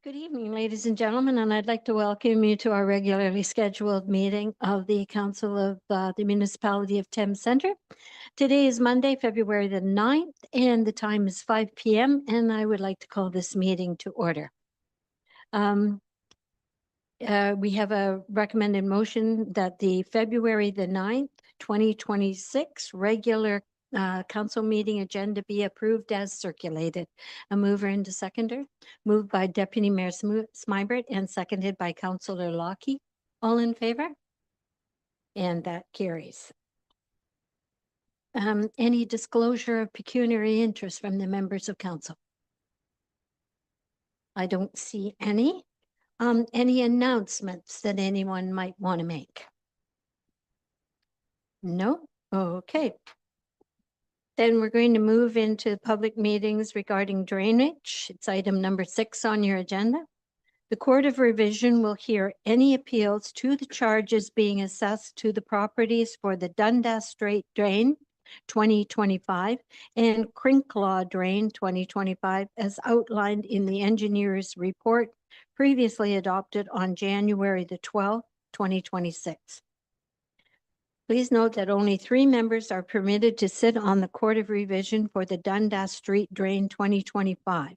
Good evening, ladies and gentlemen, and I'd like to welcome you to our regularly scheduled meeting of the Council of the Municipality of Thames Centre. Today is Monday, February the 9th, and the time is 5 p.m., and I would like to call this meeting to order. We have a recommended motion that the February the 9th, 2026 regular council meeting agenda be approved as circulated. A mover and a seconder. Moved by Deputy Mayor Smybert and seconded by Councillor Lockie. All in favor? And that carries. Any disclosure of pecuniary interest from the members of council? I don't see any. Any announcements that anyone might want to make? No? Okay. Then we're going to move into public meetings regarding drainage. It's item number 6 on your agenda. The Court of Revision will hear any appeals to the charges being assessed to the properties for the Dundas Strait Drain 2025 and Crinklaw Drain 2025 as outlined in the engineer's report previously adopted on January the 12th, 2026. Please note that only 3 members are permitted to sit on the Court of Revision for the Dundas Street Drain 2025.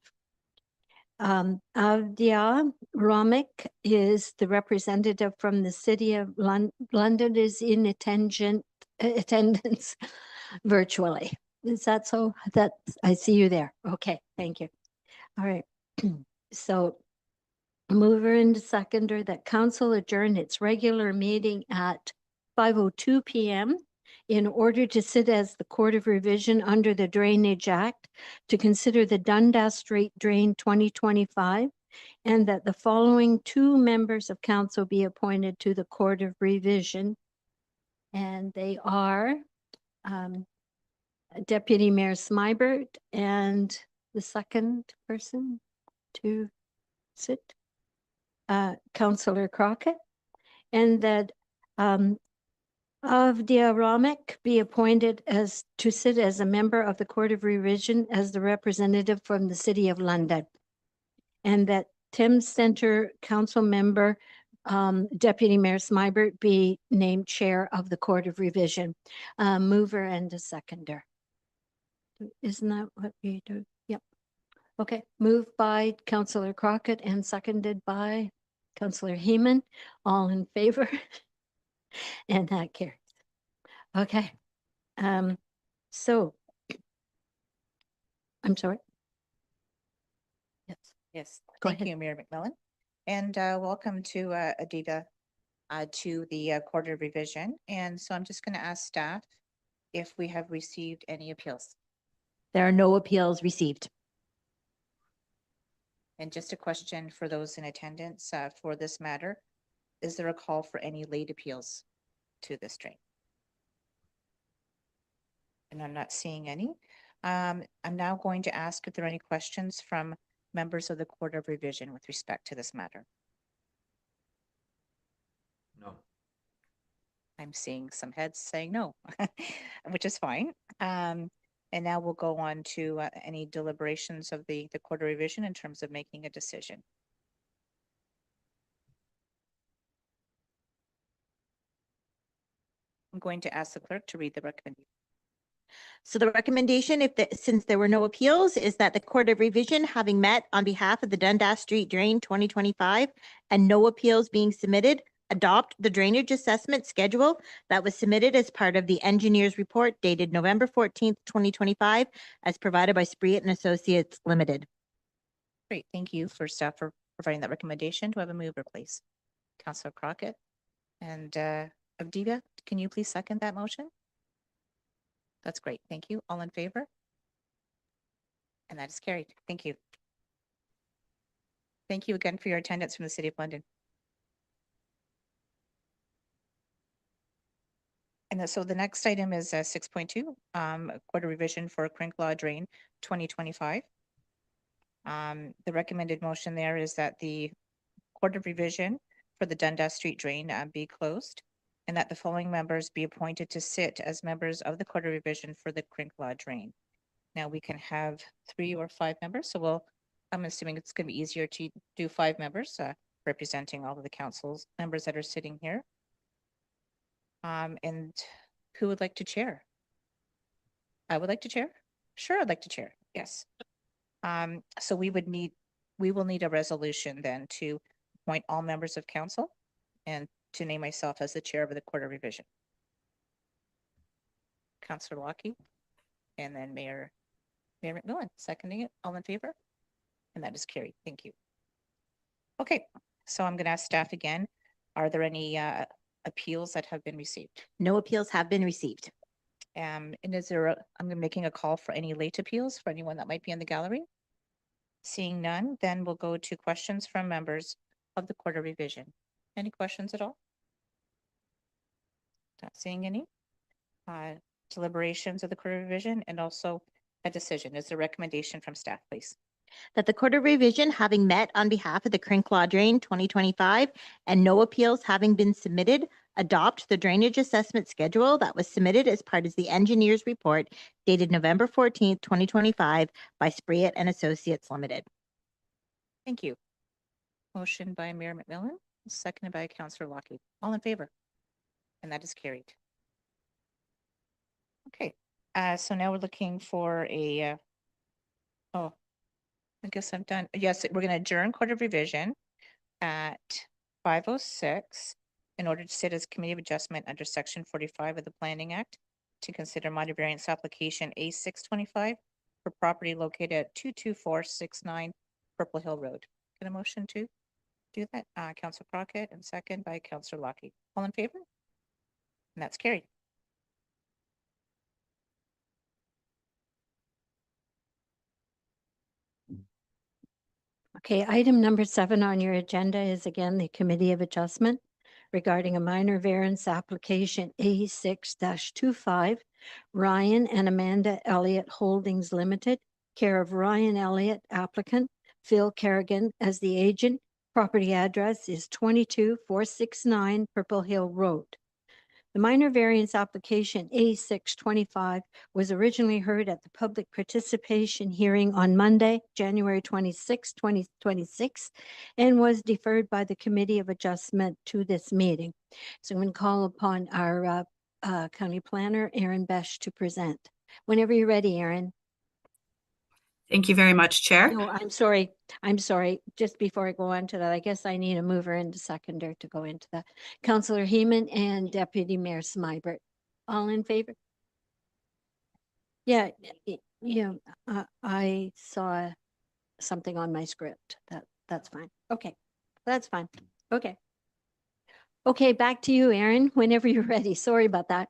Avdia Romick is the representative from the City of London, is in attendance virtually. Is that so? I see you there. Okay, thank you. All right. So mover and seconder that council adjourn its regular meeting at 5:02 p.m. in order to sit as the Court of Revision under the Drainage Act to consider the Dundas Strait Drain 2025, and that the following 2 members of council be appointed to the Court of Revision. And they are Deputy Mayor Smybert and the second person to sit, Councillor Crockett, and that Avdia Romick be appointed as to sit as a member of the Court of Revision as the representative from the City of London, and that Thames Centre Council member Deputy Mayor Smybert be named chair of the Court of Revision. Mover and a seconder. Isn't that what we do? Yep. Okay. Moved by Councillor Crockett and seconded by Councillor Heeman. All in favor? And that carries. Okay. So I'm sorry. Yes. Yes. Go Thank ahead. you, Mayor McMillan. And welcome to Adita to the Court of Revision. And so I'm just going to ask staff if we have received any appeals. There are no appeals received. And just a question for those in attendance for this matter. Is there a call for any late appeals to this train? And I'm not seeing any. I'm now going to ask if there are any questions from members of the Court of Revision with respect to this matter. No. I'm seeing some heads saying no, which is fine. And now we'll go on to any deliberations of the Court of Revision in terms of making a decision. I'm going to ask the clerk to read the recommendation. So the recommendation, since there were no appeals, is that the Court of Revision, having met on behalf of the Dundas Street Drain 2025 and no appeals being submitted, adopt the drainage assessment schedule that was submitted as part of the engineer's report dated November 14th, 2025, as provided by Spreet and Associates Limited. Great, thank you for staff for providing that recommendation. Do I have a mover, please? Councillor Crockett and Avdia, can you please second that motion? That's great. Thank you. All in favor? And that is carried. Thank you. Thank you again for your attendance from the City of London. And so the next item is 6.2, Court of Revision for Crinklaw Drain 2025. The recommended motion there is that the Court of Revision for the Dundas Street Drain be closed, and that the following members be appointed to sit as members of the Court of Revision for the Crinklaw Drain. Now we can have 3 or 5 members, so we'll I'm assuming it's going to be easier to do 5 members representing all of the council's members that are sitting here. And who would like to chair? I would like to chair. Sure, I'd like to chair. Yes. So we will need a resolution then to appoint all members of council and to name myself as the chair of the Court of Revision. Councillor Lockie, and then Mayor McMillan, seconding it. All in favor? And that is carried. Thank you. Okay, so I'm going to ask staff again. Are there any appeals that have been received? No appeals have been received. And is there, I'm making a call for any late appeals for anyone that might be in the gallery? Seeing none, then we'll go to questions from members of the Court of Revision. Any questions at all? Not seeing any. Deliberations of the Court of Revision and also a decision. Is there a recommendation from staff, please? That the Court of Revision, having met on behalf of the Crink Law Drain 2025 and no appeals having been submitted, adopt the drainage assessment schedule that was submitted as part of the engineer's report dated November 14th, 2025 by Spreatt and Associates Limited. Thank you. Motion by Mayor McMillan, seconded by Councillor Lockie. All in favor? And that is carried. Okay, so now we're looking for a, oh, I guess I'm done. Yes, we're going to adjourn Court of Revision at 5:06 in order to sit as Committee of Adjustment under Section 45 of the Planning Act to consider minor variance application A625 for property located at 22469 Purple Hill Road. Get a motion to do that? Councillor Crockett and second by Councillor Lockie. All in favor? And that's carried. Okay, item number 7 on your agenda is again the Committee of Adjustment regarding a minor variance application A6-25, Ryan and Amanda Elliott Holdings Limited, care of Ryan Elliott applicant, Phil Kerrigan as the agent. Property address is 22469 Purple Hill Road. The minor variance application A625 was originally heard at the public participation hearing on Monday, January 26, 2026, and was deferred by the Committee of Adjustment to this meeting. So I'm going to call upon our County Planner, Erin Besh, to present. Whenever you're ready, Erin. Thank you very much, Chair. No, I'm sorry. Just before I go on to that, I guess I need a mover and a seconder to go into that. Councillor Heeman and Deputy Mayor Smybert. All in favor? Yeah, I saw something on my script. That's fine. Okay, that's fine. Okay. Okay, back to you, Erin, whenever you're ready. Sorry about that.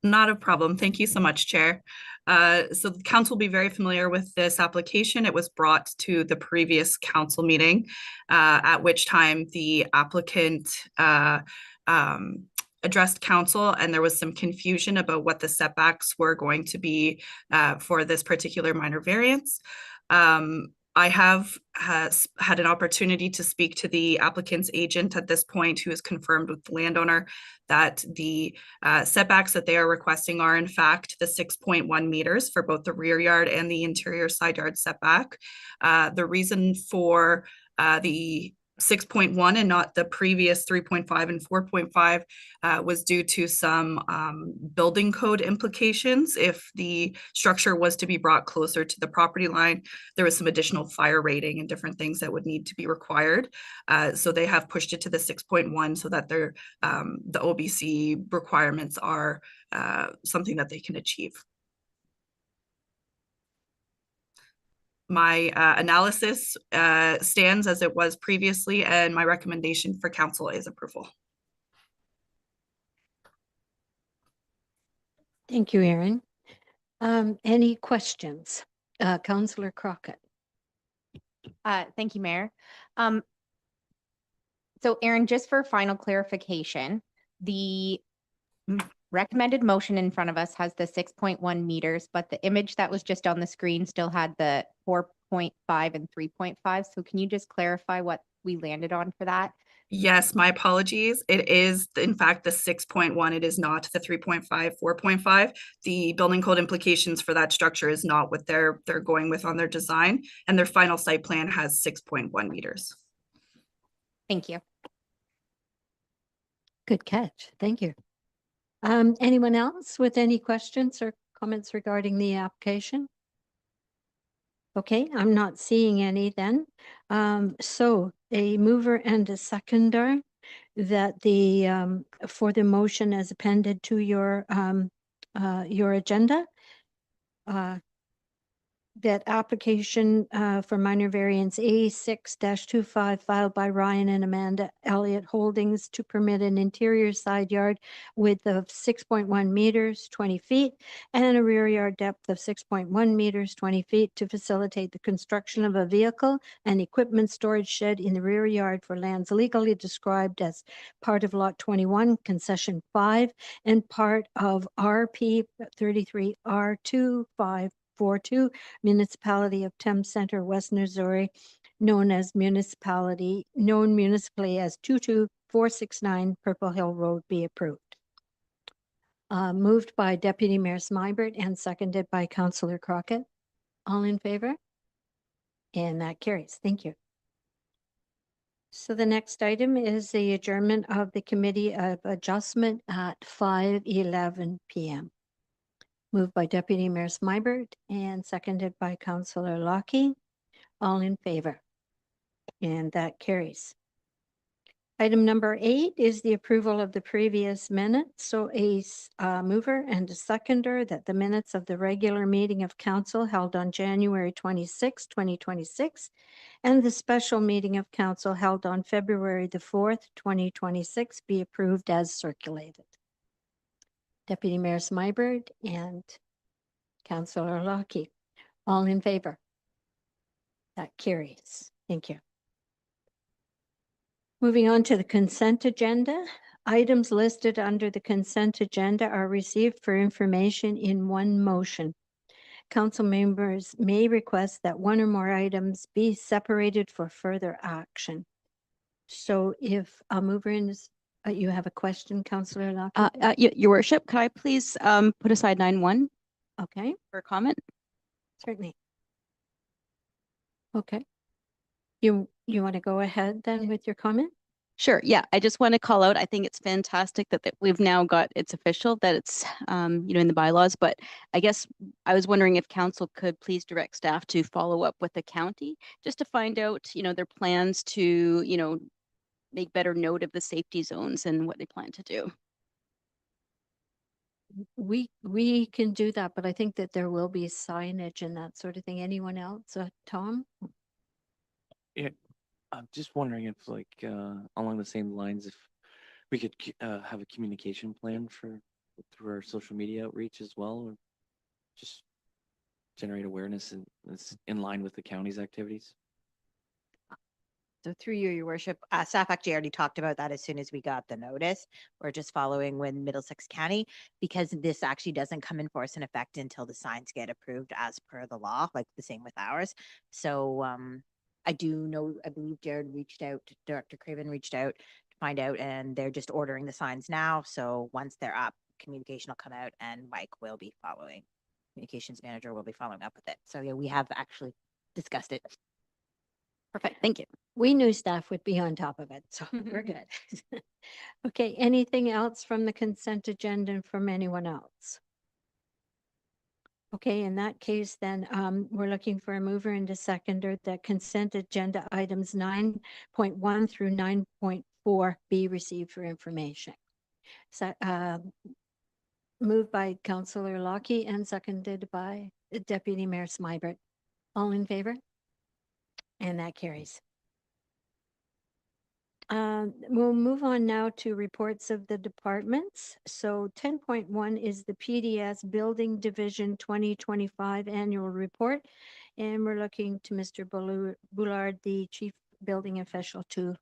Not a problem. Thank you so much, Chair. So the council will be very familiar with this application. It was brought to the previous council meeting, at which time the applicant addressed council, and there was some confusion about what the setbacks were going to be for this particular minor variance. I have had an opportunity to speak to the applicant's agent at this point, who has confirmed with the landowner that the setbacks that they are requesting are in fact the 6.1 meters for both the rear yard and the interior side yard setback. The reason for the 6.1 and not the previous 3.5 and 4.5 was due to some building code implications. If the structure was to be brought closer to the property line, there was some additional fire rating and different things that would need to be required. So they have pushed it to the 6.1 so that the OBC requirements are something that they can achieve. My analysis stands as it was previously, and my recommendation for council is approval. Thank you, Erin. Any questions? Councillor Crockett. Thank you, Mayor. So Erin, just for final clarification, the recommended motion in front of us has the 6.1 meters, but the image that was just on the screen still had the 4.5 and 3.5. So can you just clarify what we landed on for that? Yes, my apologies. It is, in fact, the 6.1. It is not the 3.5, 4.5. The building code implications for that structure is not what they're going with on their design, and their final site plan has 6.1 meters. Thank you. Good catch. Thank you. Anyone else with any questions or comments regarding the application? Okay, I'm not seeing any then. So a mover and a seconder that for the motion as appended to your agenda. That application for minor variance A6-25 filed by Ryan and Amanda Elliott Holdings to permit an interior side yard width of 6.1 meters, 20 feet, and a rear yard depth of 6.1 meters, 20 feet to facilitate the construction of a vehicle and equipment storage shed in the rear yard for lands legally described as part of Lot 21, Concession 5, and part of RP 33 R2542, Municipality of Thames Center, West Missouri, known municipally as 22469 Purple Hill Road, be approved. Moved by Deputy Mayor Smybert and seconded by Councillor Crockett. All in favor? And that carries. Thank you. So the next item is the adjournment of the Committee of Adjustment at 5:11 p.m. Moved by Deputy Mayor Smybert and seconded by Councillor Lockie. All in favor? And that carries. Item number 8 is the approval of the previous minutes. So a mover and a seconder that the minutes of the regular meeting of council held on January 26, 2026, and the special meeting of council held on February the 4th, 2026 be approved as circulated. Deputy Mayor Smybert and Councillor Lockie, all in favor? That carries. Thank you. Moving on to the consent agenda. Items listed under the consent agenda are received for information in one motion. Council members may request that one or more items be separated for further action. So if a mover in, you have a question, Councillor Lockie? Your worship, could I please put aside 9.1 Okay, for comment? certainly. Okay. You want to go ahead then with your comment? Sure. Yeah, I just want to call out, I think it's fantastic that we've now got, it's official that it's, in the bylaws, but I guess I was wondering if council could please direct staff to follow up with the county just to find out, their plans to, make better note of the safety zones and what they plan to do. We can do that, but I think that there will be signage and that sort of thing. Anyone else? Tom? I'm just wondering if along the same lines, if we could have a communication plan through our social media outreach as well, or just generate awareness and it's in line with the county's activities. So through you, your worship, staff actually already talked about that as soon as we got the notice. We're just following with Middlesex County because this actually doesn't come in force in effect until the signs get approved as per the law, like the same with ours. So I do know, I believe Jared reached out, Director Craven reached out to find out, and they're just ordering the signs now. So once they're up, communication will come out and Mike will be following. Communications manager will be following up with it. So yeah, we have actually discussed it. Perfect. Thank you. We knew staff would be on top of it, so we're good. Okay, anything else from the consent agenda and from anyone else? Okay, in that case, then we're looking for a mover and a seconder that consent agenda items 9.1 through 9.4 be received for information. So, moved by Councillor Lockie and seconded by Deputy Mayor Smybert. All in favor? And that carries. We'll move on now to reports of the departments. So 10.1 is the PDS Building Division 2025 Annual Report. And we're looking to Mr. Boulard, the Chief Building Official, to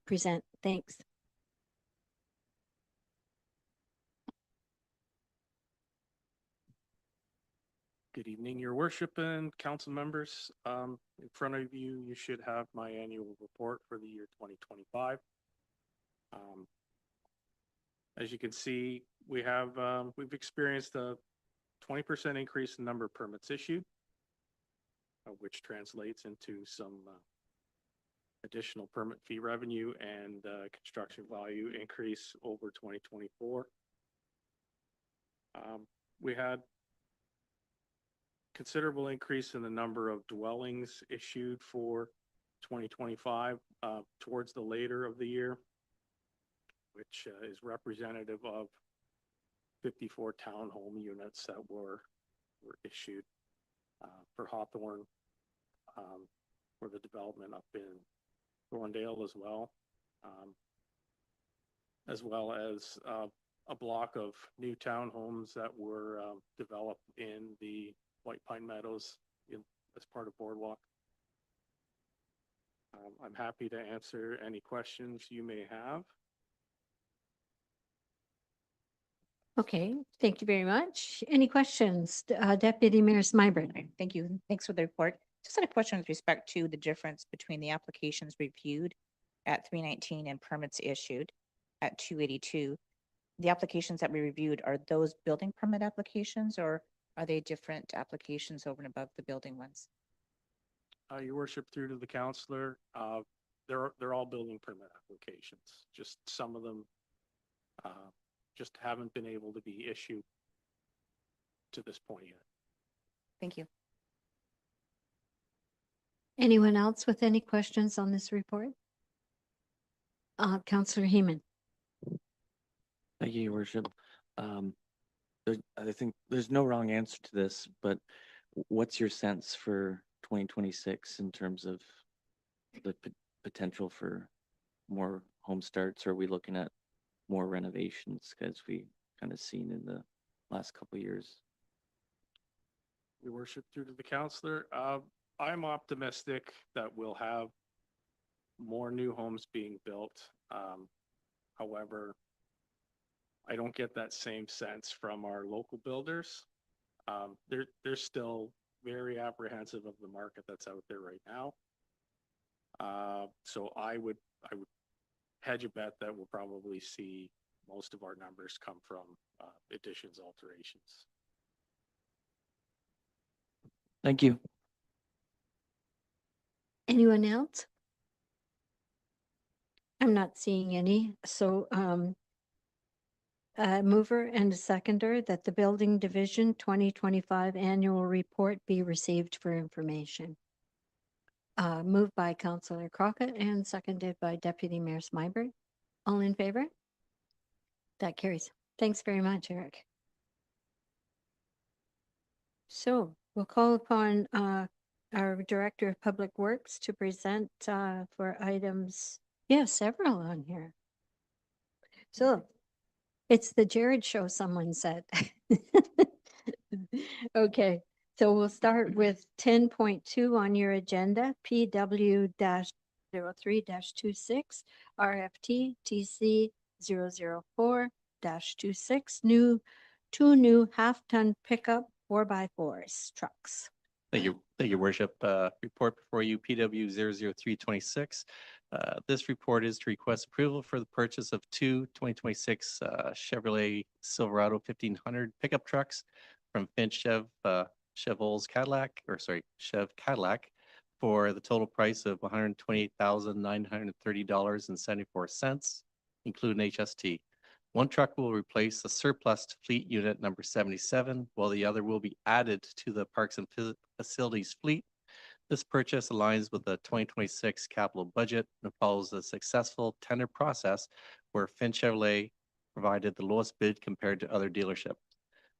present. Thanks. Good evening, your worship and council members. In front of you, you should have my annual report for the year 2025. As you can see, we've experienced a 20% increase in number of permits issued, which translates into some additional permit fee revenue and construction value increase over 2024. We had considerable increase in the number of dwellings issued for 2025 towards the later of the year, which is representative of 54 townhome units that were issued for Hawthorne, for the development up in Thorndale as well as a block of new townhomes that were developed in the White Pine Meadows as part of Boardwalk. I'm happy to answer any questions you may have. Okay, thank you very much. Any questions? Deputy Mayor Smyburn. Right, thank you. Thanks for the report. Just had a question with respect to the difference between the applications reviewed at 319 and permits issued at 282. The applications that we reviewed, are those building permit applications or are they different applications over and above the building ones? Your worship, through to the councillor, they're all building permit applications. Just some of them just haven't been able to be issued to this point yet. Thank you. Anyone else with any questions on this report? Councillor Heeman. Thank you, your worship. I think there's no wrong answer to this, but what's your sense for 2026 in terms of the potential for more home starts? Are we looking at more renovations as we kind of seen in the last couple of years? Your worship, through to the councillor, I'm optimistic that we'll have more new homes being built. However, I don't get that same sense from our local builders. They're still very apprehensive of the market that's out there right now. So I would hedge a bet that we'll probably see most of our numbers come from additions, alterations. Thank you. Anyone else? I'm not seeing any. So a mover and a seconder that the Building Division 2025 annual report be received for information. Moved by Councillor Crockett and seconded by Deputy Mayor Smyburn. All in favor? That carries. Thanks very much, Eric. So we'll call upon our Director of Public Works to present for items. Yeah, several on here. So it's the Jared show, someone said. Okay, so we'll start with 10.2 on your agenda, PW-03-26, RFT TC 004-26, two new half-ton pickup 4x4s trucks. Thank you, Worship. Report before you, PW 00326. This report is to request approval for the purchase of two 2026 Chevrolet Silverado 1500 pickup trucks from Finch Chev Cadillac for the total price of $128,930.74, including HST. One truck will replace the surplus fleet unit number 77, while the other will be added to the Parks and Facilities fleet. This purchase aligns with the 2026 capital budget and follows a successful tender process where Finch Chevrolet provided the lowest bid compared to other dealerships.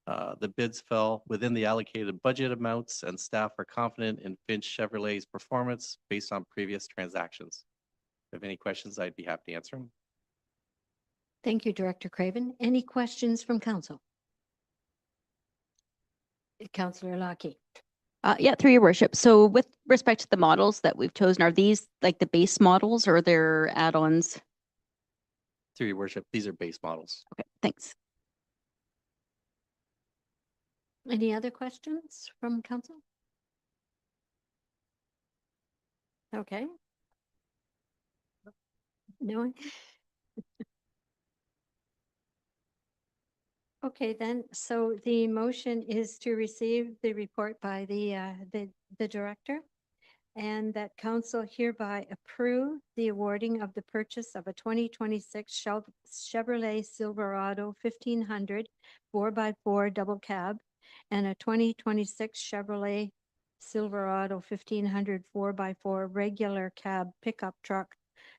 The bids fell within the allocated budget amounts, and staff are confident in Finch Chevrolet's performance based on previous transactions. If you have any questions, I'd be happy to answer them. Thank you, Director Craven. Any questions from council? Councillor Lockie. Yeah, through your worship. So with respect to the models that we've chosen, are these like the base models or they're add-ons? Through your worship, these are base models. Okay, thanks. Any other questions from council? Okay. No? Okay, then, so the motion is to receive the report by the director, and that council hereby approve the awarding of the purchase of a 2026 Chevrolet Silverado 1500 4x4 double cab and a 2026 Chevrolet Silverado 1500 4x4 regular cab pickup truck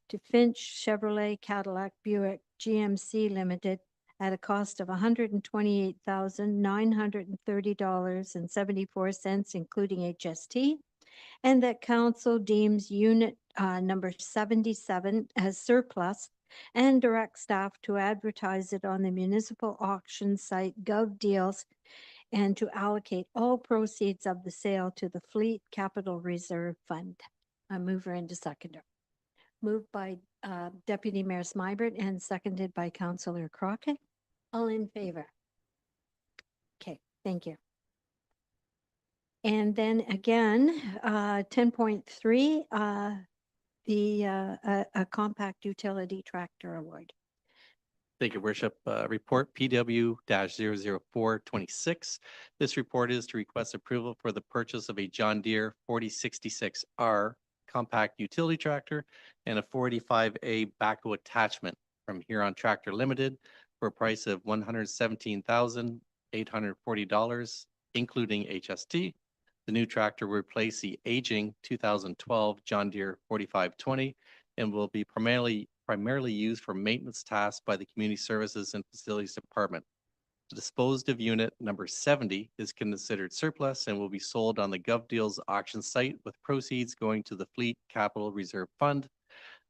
to Finch Chevrolet Cadillac Buick GMC Limited at a cost of $128,930.74, including HST, and that council deems unit number 77 as surplus and direct staff to advertise it on the municipal auction site GovDeals and to allocate all proceeds of the sale to the Fleet Capital Reserve Fund. A mover and a seconder. Moved by Deputy Mayor Smybert and seconded by Councillor Crockett. All in favor? Okay, thank you. And then again, 10.3, a compact utility tractor award. Thank you, Worship. Report PW 00426. This report is to request approval for the purchase of a John Deere 4066R compact utility tractor and a 485A backhoe attachment from Huron Tractor Limited for a price of $117,840, including HST. The new tractor will replace the aging 2012 John Deere 4520 and will be primarily used for maintenance tasks by the Community Services and Facilities Department. The disposed of unit number 70 is considered surplus and will be sold on the GovDeals auction site, with proceeds going to the Fleet Capital Reserve Fund.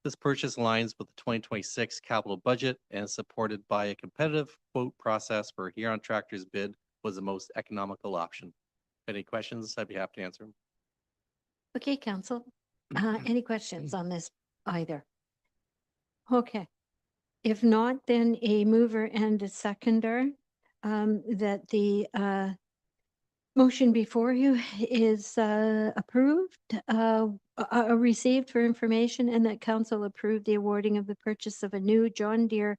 This purchase aligns with the 2026 capital budget and is supported by a competitive quote process where Huron Tractor's bid was the most economical option. Any questions? I'd be happy to answer them. Okay, council, any questions on this either? Okay, if not, then a mover and a seconder, that the motion before you is approved, received for information, and that council approved the awarding of the purchase of a new John Deere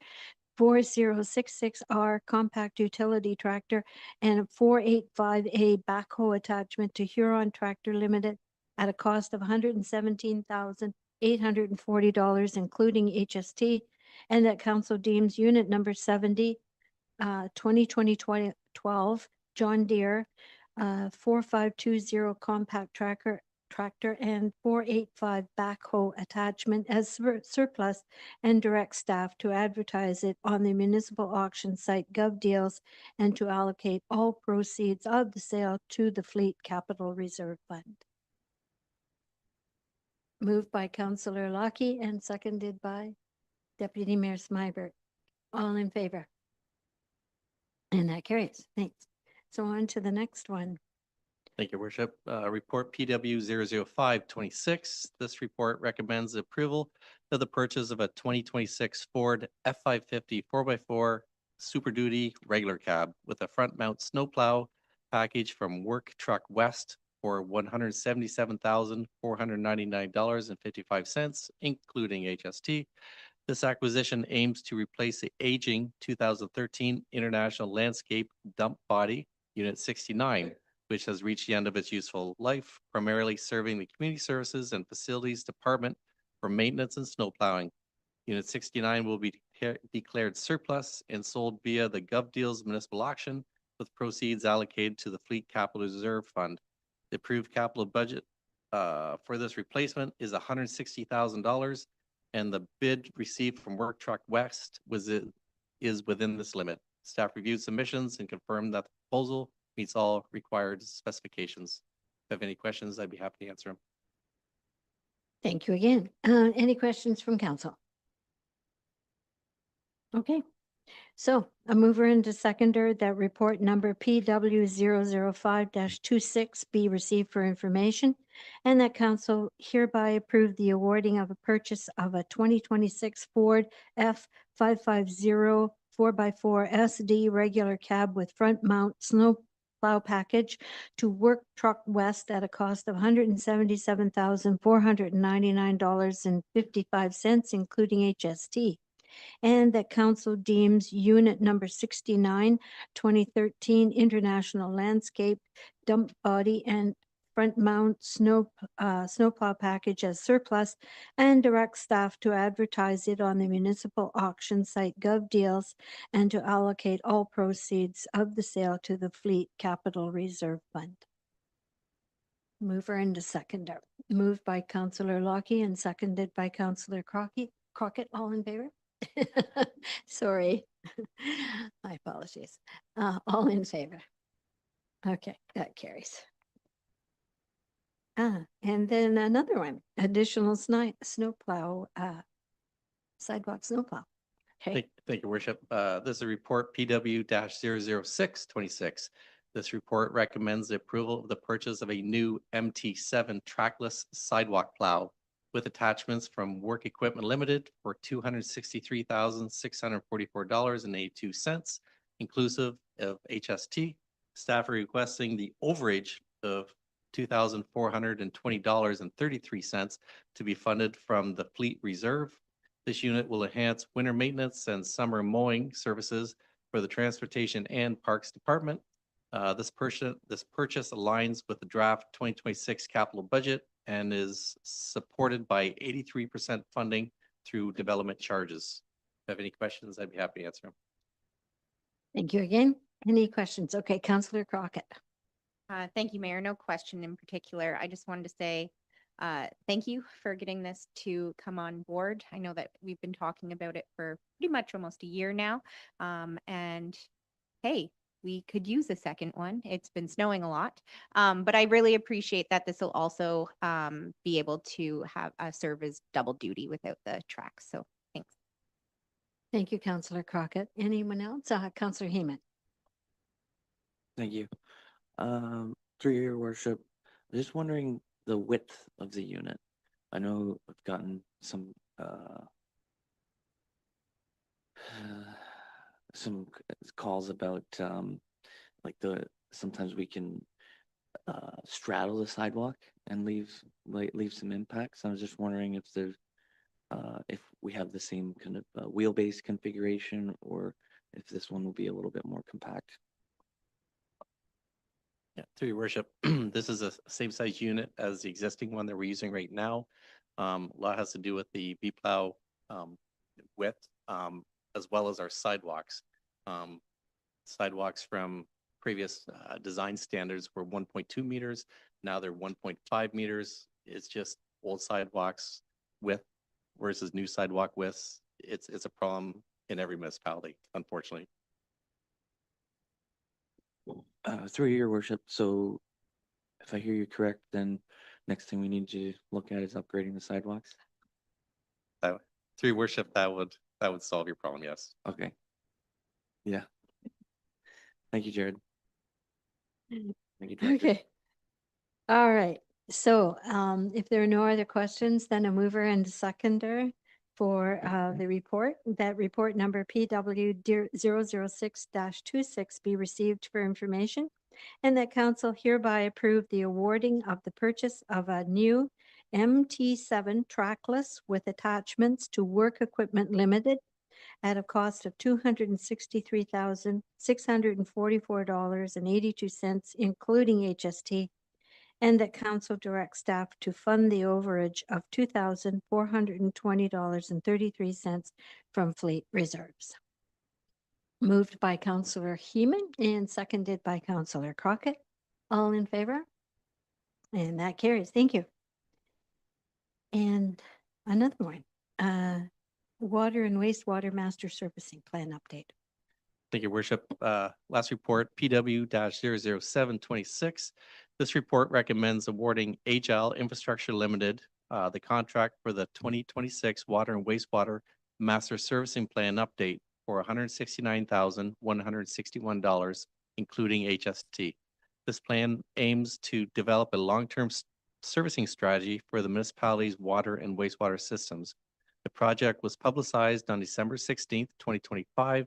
4066R compact utility tractor and a 485A backhoe attachment to Huron Tractor Limited at a cost of $117,840, including HST, and that council deems unit number 70, 2012 John Deere 4520 compact tractor and 485 backhoe attachment as surplus and direct staff to advertise it on the municipal auction site GovDeals and to allocate all proceeds of the sale to the Fleet Capital Reserve Fund. Moved by Councillor Lockie and seconded by Deputy Mayor Smybert. All in favor? And that carries. Thanks. So on to the next one. Thank you, Worship. Report PW 00526. This report recommends the approval of the purchase of a 2026 Ford F550 4x4 Super Duty regular cab with a front mount snowplow package from Work Truck West for $177,499.55, including HST. This acquisition aims to replace the aging 2013 International Landscape Dump Body Unit 69, which has reached the end of its useful life, primarily serving the Community Services and Facilities Department for maintenance and snow plowing. Unit 69 will be declared surplus and sold via the GovDeals municipal auction, with proceeds allocated to the Fleet Capital Reserve Fund. The approved capital budget for this replacement is $160,000, and the bid received from Work Truck West is within this limit. Staff reviewed submissions and confirmed that the proposal meets all required specifications. If you have any questions, I'd be happy to answer them. Thank you again. Any questions from council? Okay, so a mover and a seconder that report number PW 005-26 be received for information, and that council hereby approve the awarding of a purchase of a 2026 Ford F550 4x4 SD regular cab with front mount snow snowplow package to Work Truck West at a cost of $177,499.55, including HST. And that council deems unit number 69, 2013 International Landscape Dump Body and Front Mount Snowplow Package as surplus and direct staff to advertise it on the municipal auction site GovDeals and to allocate all proceeds of the sale to the Fleet Capital Reserve Fund. Mover and a seconder. Moved by Councillor Lockie and seconded by Councillor Crockett. All in favor? Sorry, my apologies. All in favor? Okay, that carries. And then another one, additional snowplow, sidewalk snowplow. Okay, Thank you, Worship. This is a report PW 00626. This report recommends the approval of the purchase of a new MT7 trackless sidewalk plow with attachments from Work Equipment Limited for $263,644.82, inclusive of HST. Staff are requesting the overage of $2,420.33 to be funded from the Fleet Reserve. This unit will enhance winter maintenance and summer mowing services for the Transportation and Parks Department. This purchase aligns with the draft 2026 capital budget and is supported by 83% funding through development charges. If you have any questions, I'd be happy to answer them. thank you again. Any questions? Okay, Councillor Crockett. Thank you, Mayor. No question in particular. I just wanted to say thank you for getting this to come on board. I know that we've been talking about it for pretty much almost a year now. And hey, we could use a second one. It's been snowing a lot. But I really appreciate that this will also be able to have serve as double duty without the tracks. So thanks. Thank you, Councillor Crockett. Anyone else? Councillor Heeman. Thank you. Through your worship, I'm just wondering the width of the unit. I know I've gotten some calls about sometimes we can straddle the sidewalk and leave some impacts. I was just wondering if there's if we have the same kind of wheelbase configuration or if this one will be a little bit more compact. Yeah, through your worship, this is a same size unit as the existing one that we're using right now. A lot has to do with the B-plow width, as well as our sidewalks. Sidewalks from previous design standards were 1.2 meters. Now they're 1.5 meters. It's just old sidewalks width versus new sidewalk widths. It's a problem in every municipality, unfortunately. Through your worship, so if I hear you correct, then next thing we need to look at is upgrading the sidewalks. Through your worship, that would solve your problem, yes. Okay. Yeah. Thank you, Jared. Thank you, Director. Okay. All right. So if there are no other questions, then a mover and a seconder for the report. That report number PW 006-26 be received for information, and that council hereby approve the awarding of the purchase of a new MT7 trackless with attachments to Work Equipment Limited at a cost of $263,644.82, including HST, and that council direct staff to fund the overage of $2,420.33 from Fleet Reserves. Moved by Councillor Heeman and seconded by Councillor Crockett. All in favor? And that carries. Thank you. And another one, Water and Wastewater Master Servicing Plan update. Thank you, Worship. Last report, PW 00726. This report recommends awarding Agile Infrastructure Limited the contract for the 2026 Water and Wastewater Master Servicing Plan update for $169,161, including HST. This plan aims to develop a long-term servicing strategy for the municipality's water and wastewater systems. The project was publicized on December 16th, 2025,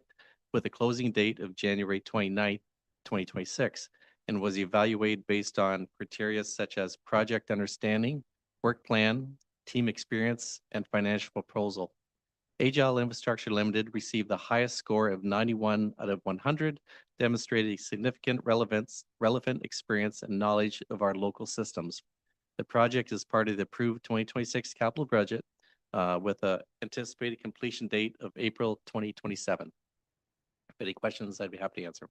with a closing date of January 29th, 2026. and was evaluated based on criteria such as project understanding, work plan, team experience, and financial proposal. Agile Infrastructure Limited received the highest score of 91 out of 100, demonstrating significant relevant experience and knowledge of our local systems. The project is part of the approved 2026 capital budget with an anticipated completion date of April 2027. If any questions, I'd be happy to answer.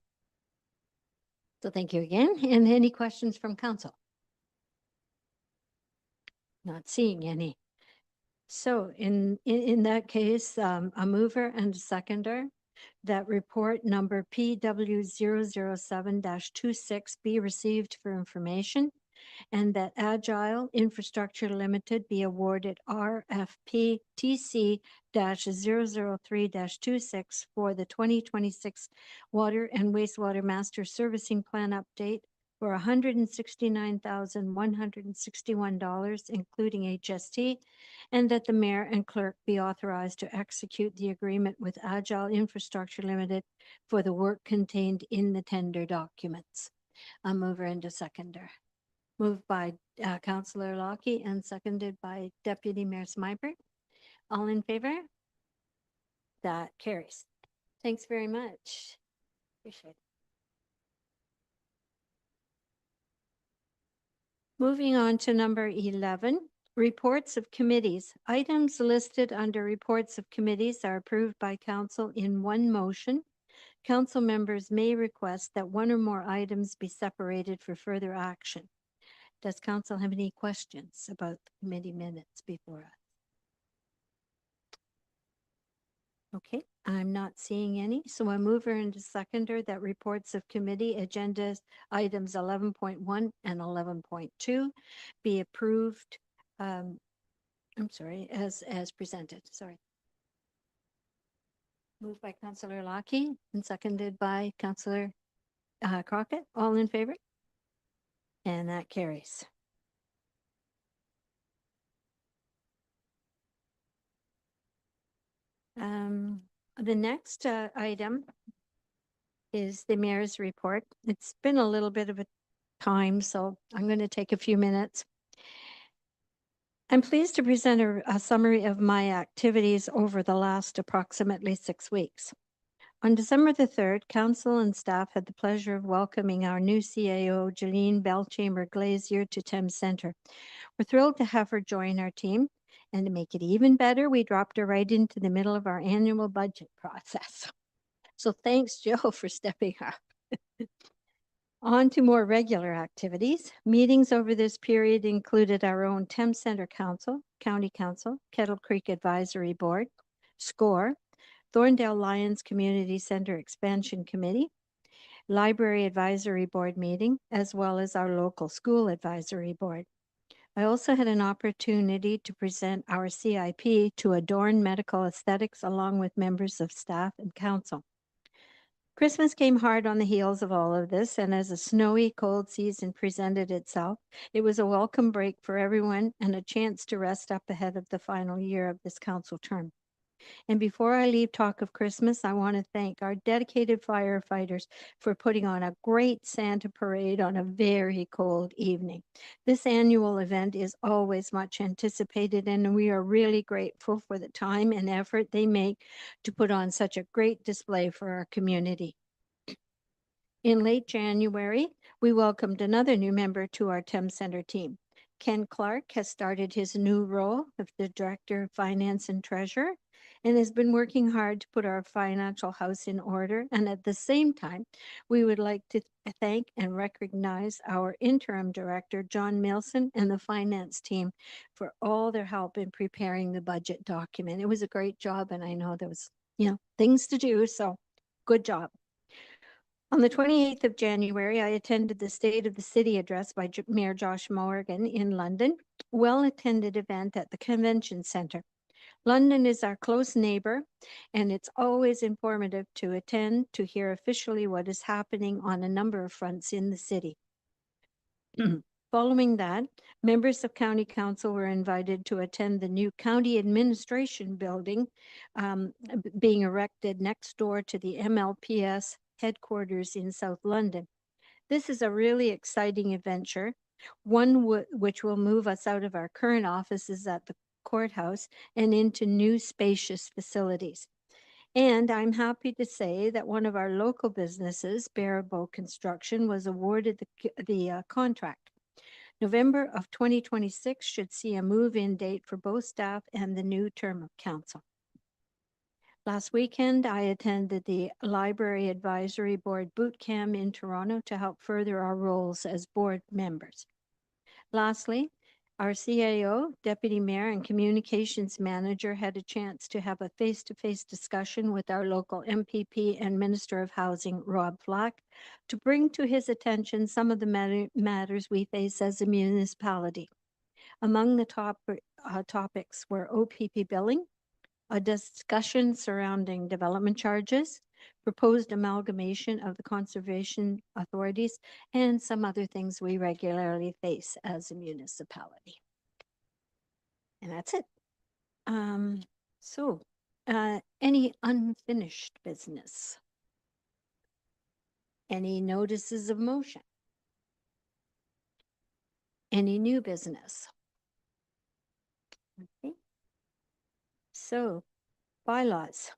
So thank you again. And any questions from council? Not seeing any. So in that case, a mover and a seconder, that report number PW 007-26 be received for information, and that Agile Infrastructure Limited be awarded RFP TC 003-26 for the 2026 Water and Wastewater Master Servicing Plan update for $169,161, including HST, and that the mayor and clerk be authorized to execute the agreement with Agile Infrastructure Limited for the work contained in the tender documents. A mover and a seconder. Moved by Councillor Lockie and seconded by Deputy Mayor Smyber. All in favor? That carries. Thanks very much. Appreciate it. Moving on to number 11, reports of committees. Items listed under reports of committees are approved by council in one motion. Council members may request that one or more items be separated for further action. Does council have any questions about the committee minutes before us? Okay, I'm not seeing any, so I move her into seconder that reports of committee agendas items 11.1 and 11.2 be approved. I'm sorry, as presented. Sorry. Moved by Councillor Lockie and seconded by Councillor Crockett. All in favor? And that carries. The next item is the mayor's report. It's been a little bit of a time, so I'm going to take a few minutes. I'm pleased to present a summary of my activities over the last approximately 6 weeks. On December the 3rd, council and staff had the pleasure of welcoming our new CAO, Jeline Belchamber Glazier, to Thames Centre. We're thrilled to have her join our team. And to make it even better, we dropped her right into the middle of our annual budget process. So thanks, Joe, for stepping up. On to more regular activities. Meetings over this period included our own Thames Centre Council, County Council, Kettle Creek Advisory Board, SCORE, Thorndale Lions Community Centre Expansion Committee, Library Advisory Board meeting, as well as our local school advisory board. I also had an opportunity to present our CIP to Adorn Medical Aesthetics along with members of staff and council. Christmas came hard on the heels of all of this, and as a snowy, cold season presented itself, it was a welcome break for everyone and a chance to rest up ahead of the final year of this council term. And before I leave talk of Christmas, I want to thank our dedicated firefighters for putting on a great Santa parade on a very cold evening. This annual event is always much anticipated, and we are really grateful for the time and effort they make to put on such a great display for our community. In late January, we welcomed another new member to our Thames Centre team. Ken Clark has started his new role of the Director of Finance and Treasurer and has been working hard to put our financial house in order. And at the same time, we would like to thank and recognize our interim director, John Milson, and the finance team for all their help in preparing the budget document. It was a great job, and I know there was, things to do, so good job. On the 28th of January, I attended the State of the City address by Mayor Josh Morgan in London, well-attended event at the Convention Centre. London is our close neighbor, and it's always informative to attend to hear officially what is happening on a number of fronts in the city. Following that, members of County Council were invited to attend the new County Administration building being erected next door to the MLPS headquarters in South London. This is a really exciting adventure, one which will move us out of our current offices at the courthouse and into new spacious facilities. And I'm happy to say that one of our local businesses, Barabo Construction, was awarded the contract. November of 2026 should see a move-in date for both staff and the new term of council. Last weekend, I attended the Library Advisory Board Boot Camp in Toronto to help further our roles as board members. Lastly, our CAO, Deputy Mayor, and Communications Manager had a chance to have a face-to-face discussion with our local MPP and Minister of Housing, Rob Flack, to bring to his attention some of the matters we face as a municipality. Among the topics were OPP billing, a discussion surrounding development charges, proposed amalgamation of the conservation authorities, and some other things we regularly face as a municipality. And that's it. Any unfinished business? Any notices of motion? Any new business? Okay. So, bylaws.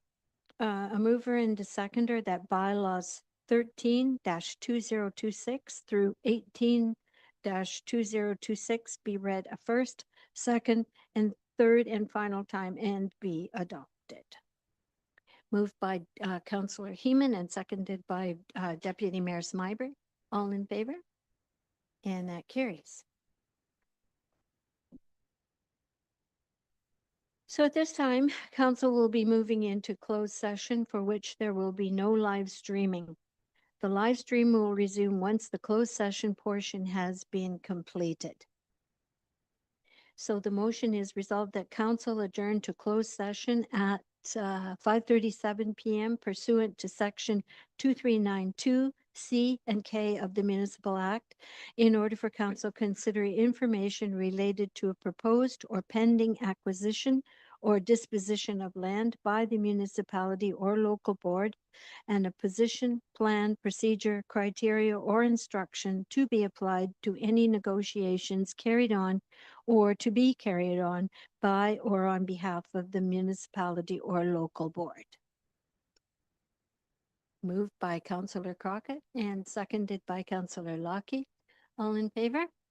A mover and a seconder that bylaws 13-2026 through 18-2026 be read a first, second, and third and final time and be adopted. Moved by Councillor Heeman and seconded by Deputy Mayor Smyber. All in favor? And that carries. So at this time, council will be moving into closed session for which there will be no live streaming. The live stream will resume once the closed session portion has been completed. So the motion is resolved that council adjourn to closed session at 5:37 p.m. pursuant to section 2392 C and K of the Municipal Act in order for council consider information related to a proposed or pending acquisition or disposition of land by the municipality or local board, and a position, plan, procedure, criteria, or instruction to be applied to any negotiations carried on or to be carried on by or on behalf of the municipality or local board. Moved by Councillor Crockett and seconded by Councillor Lockie. All in favor?